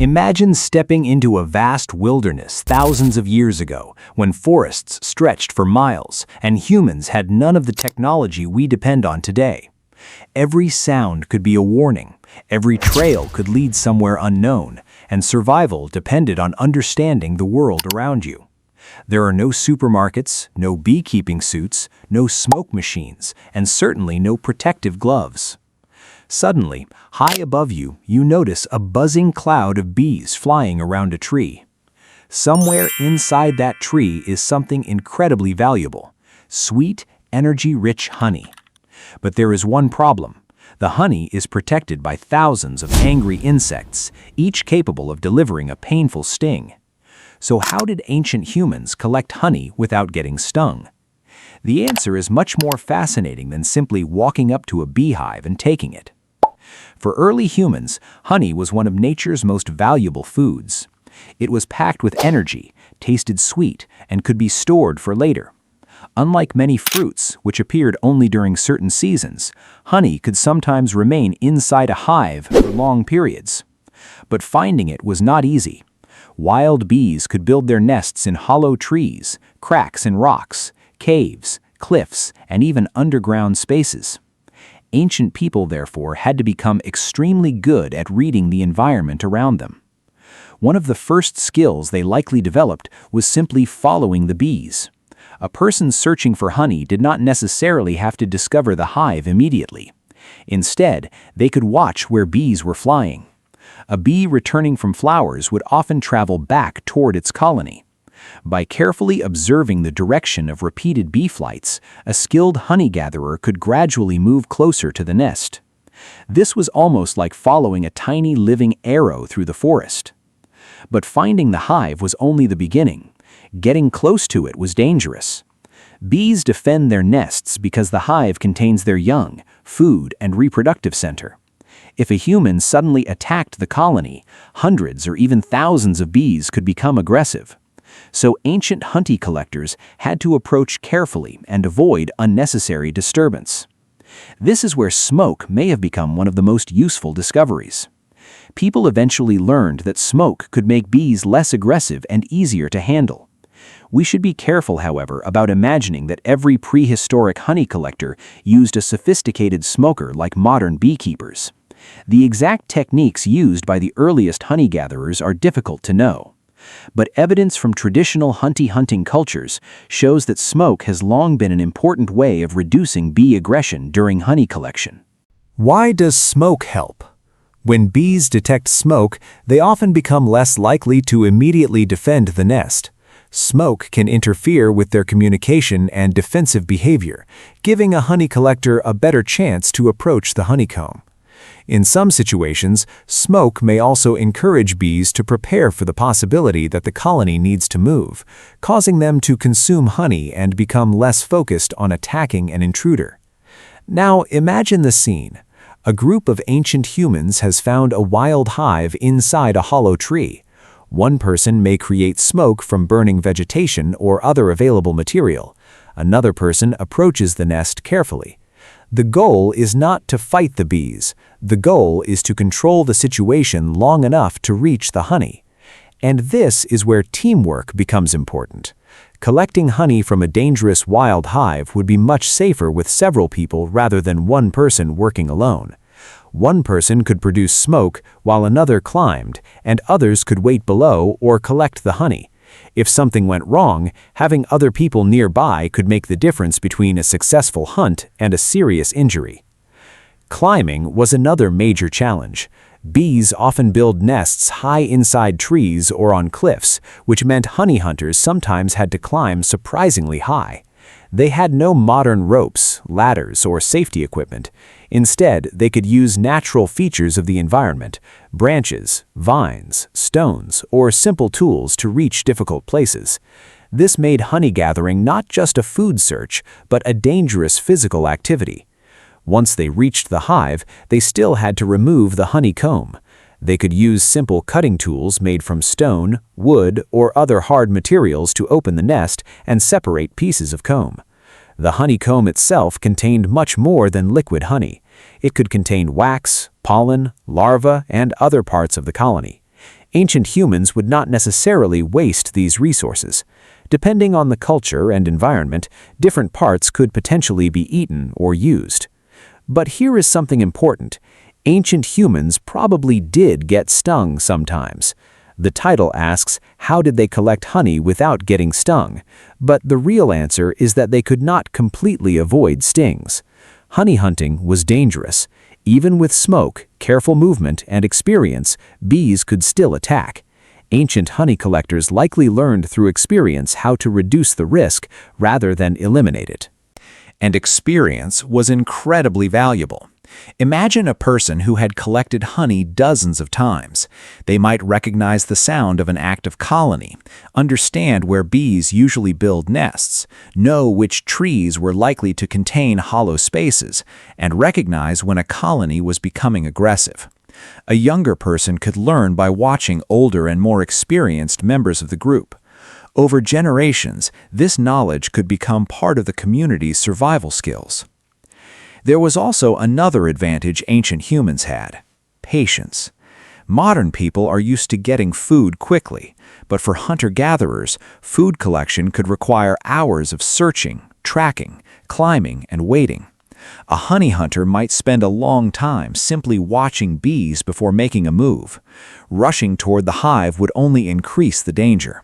Imagine stepping into a vast wilderness thousands of years ago, when forests stretched for miles and humans had none of the technology we depend on today. Every sound could be a warning, every trail could lead somewhere unknown, and survival depended on understanding the world around you. There are no supermarkets, no beekeeping suits, no smoke machines, and certainly no protective gloves. Suddenly, high above you, you notice a buzzing cloud of bees flying around a tree. Somewhere inside that tree is something incredibly valuable: sweet, energy-rich honey. But there is one problem. The honey is protected by thousands of angry insects, each capable of delivering a painful sting. So how did ancient humans collect honey without getting stung? The answer is much more fascinating than simply walking up to a beehive and taking it. For early humans, honey was one of nature's most valuable foods. It was packed with energy, tasted sweet, and could be stored for later. Unlike many fruits, which appeared only during certain seasons, honey could sometimes remain inside a hive for long periods. But finding it was not easy. Wild bees could build their nests in hollow trees, cracks in rocks, caves, cliffs, and even underground spaces. Ancient people, therefore, had to become extremely good at reading the environment around them. One of the first skills they likely developed was simply following the bees. A person searching for honey did not necessarily have to discover the hive immediately. Instead, they could watch where bees were flying. A bee returning from flowers would often travel back toward its colony. By carefully observing the direction of repeated bee flights, a skilled honey gatherer could gradually move closer to the nest. This was almost like following a tiny living arrow through the forest. But finding the hive was only the beginning. Getting close to it was dangerous. Bees defend their nests because the hive contains their young, food, and reproductive center. If a human suddenly attacked the colony, hundreds or even thousands of bees could become aggressive. So ancient honey collectors had to approach carefully and avoid unnecessary disturbance. This is where smoke may have become one of the most useful discoveries. People eventually learned that smoke could make bees less aggressive and easier to handle. We should be careful, however, about imagining that every prehistoric honey collector used a sophisticated smoker like modern beekeepers. The exact techniques used by the earliest honey gatherers are difficult to know. But evidence from traditional honey hunting cultures shows that smoke has long been an important way of reducing bee aggression during honey collection. Why does smoke help? When bees detect smoke, they often become less likely to immediately defend the nest. Smoke can interfere with their communication and defensive behavior, giving a honey collector a better chance to approach the honeycomb. In some situations, smoke may also encourage bees to prepare for the possibility that the colony needs to move, causing them to consume honey and become less focused on attacking an intruder. Now imagine the scene. A group of ancient humans has found a wild hive inside a hollow tree. One person may create smoke from burning vegetation or other available material. Another person approaches the nest carefully. The goal is not to fight the bees. The goal is to control the situation long enough to reach the honey. And this is where teamwork becomes important. Collecting honey from a dangerous wild hive would be much safer with several people rather than one person working alone. One person could produce smoke while another climbed, and others could wait below or collect the honey. If something went wrong, having other people nearby could make the difference between a successful hunt and a serious injury. Climbing was another major challenge. Bees often build nests high inside trees or on cliffs, which meant honey hunters sometimes had to climb surprisingly high. They had no modern ropes, ladders, or safety equipment. Instead, they could use natural features of the environment, branches, vines, stones, or simple tools to reach difficult places. This made honey gathering not just a food search, but a dangerous physical activity. Once they reached the hive, they still had to remove the honeycomb. They could use simple cutting tools made from stone, wood, or other hard materials to open the nest and separate pieces of comb. The honeycomb itself contained much more than liquid honey. It could contain wax, pollen, larvae, and other parts of the colony. Ancient humans would not necessarily waste these resources. Depending on the culture and environment, different parts could potentially be eaten or used. But here is something important. Ancient humans probably did get stung sometimes. The title asks, how did they collect honey without getting stung? But the real answer is that they could not completely avoid stings. Honey hunting was dangerous. Even with smoke, careful movement, and experience, bees could still attack. Ancient honey collectors likely learned through experience how to reduce the risk rather than eliminate it. And experience was incredibly valuable. Imagine a person who had collected honey dozens of times. They might recognize the sound of an active colony, understand where bees usually build nests, know which trees were likely to contain hollow spaces, and recognize when a colony was becoming aggressive. A younger person could learn by watching older and more experienced members of the group. Over generations, this knowledge could become part of the community's survival skills. There was also another advantage ancient humans had: patience. Modern people are used to getting food quickly, but for hunter-gatherers, food collection could require hours of searching, tracking, climbing, and waiting. A honey hunter might spend a long time simply watching bees before making a move. Rushing toward the hive would only increase the danger.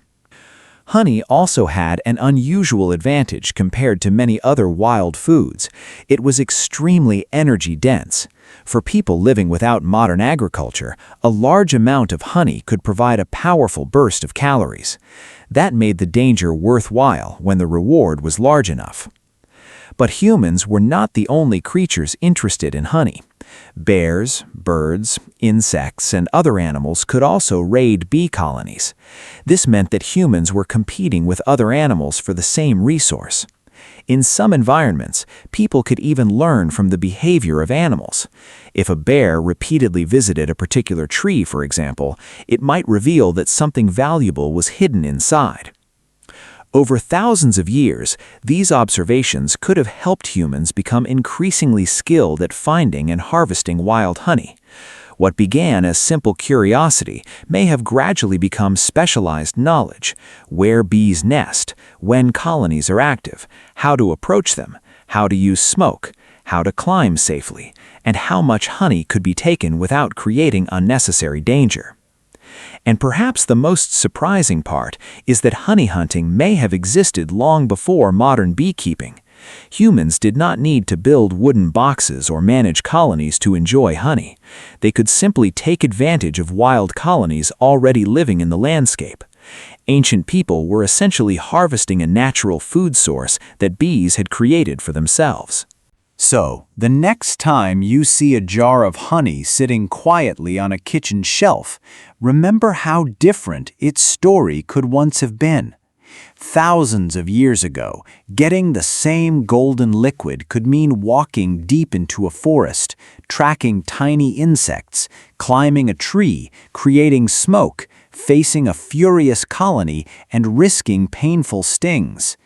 Honey also had an unusual advantage compared to many other wild foods. It was extremely energy-dense. For people living without modern agriculture, a large amount of honey could provide a powerful burst of calories. That made the danger worthwhile when the reward was large enough. But humans were not the only creatures interested in honey. Bears, birds, insects, and other animals could also raid bee colonies. This meant that humans were competing with other animals for the same resource. In some environments, people could even learn from the behavior of animals. If a bear repeatedly visited a particular tree, for example, it might reveal that something valuable was hidden inside. Over thousands of years, these observations could have helped humans become increasingly skilled at finding and harvesting wild honey. What began as simple curiosity may have gradually become specialized knowledge: where bees nest, when colonies are active, how to approach them, how to use smoke, how to climb safely, and how much honey could be taken without creating unnecessary danger. And perhaps the most surprising part is that honey hunting may have existed long before modern beekeeping. Humans did not need to build wooden boxes or manage colonies to enjoy honey. They could simply take advantage of wild colonies already living in the landscape. Ancient people were essentially harvesting a natural food source that bees had created for themselves. So, the next time you see a jar of honey sitting quietly on a kitchen shelf, remember how different its story could once have been. Thousands of years ago, getting the same golden liquid could mean walking deep into a forest, tracking tiny insects, climbing a tree, creating smoke, facing a furious colony, and risking painful stings.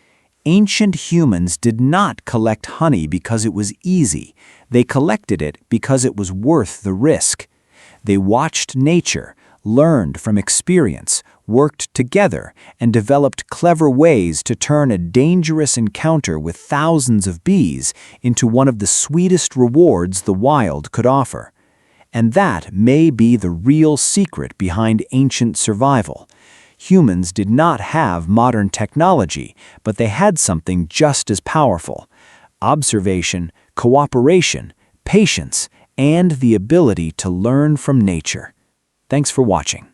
Ancient humans did not collect honey because it was easy. They collected it because it was worth the risk. They watched nature, learned from experience, worked together, and developed clever ways to turn a dangerous encounter with thousands of bees into one of the sweetest rewards the wild could offer. And that may be the real secret behind ancient survival. Humans did not have modern technology, but they had something just as powerful: observation, cooperation, patience, and the ability to learn from nature. Thanks for watching.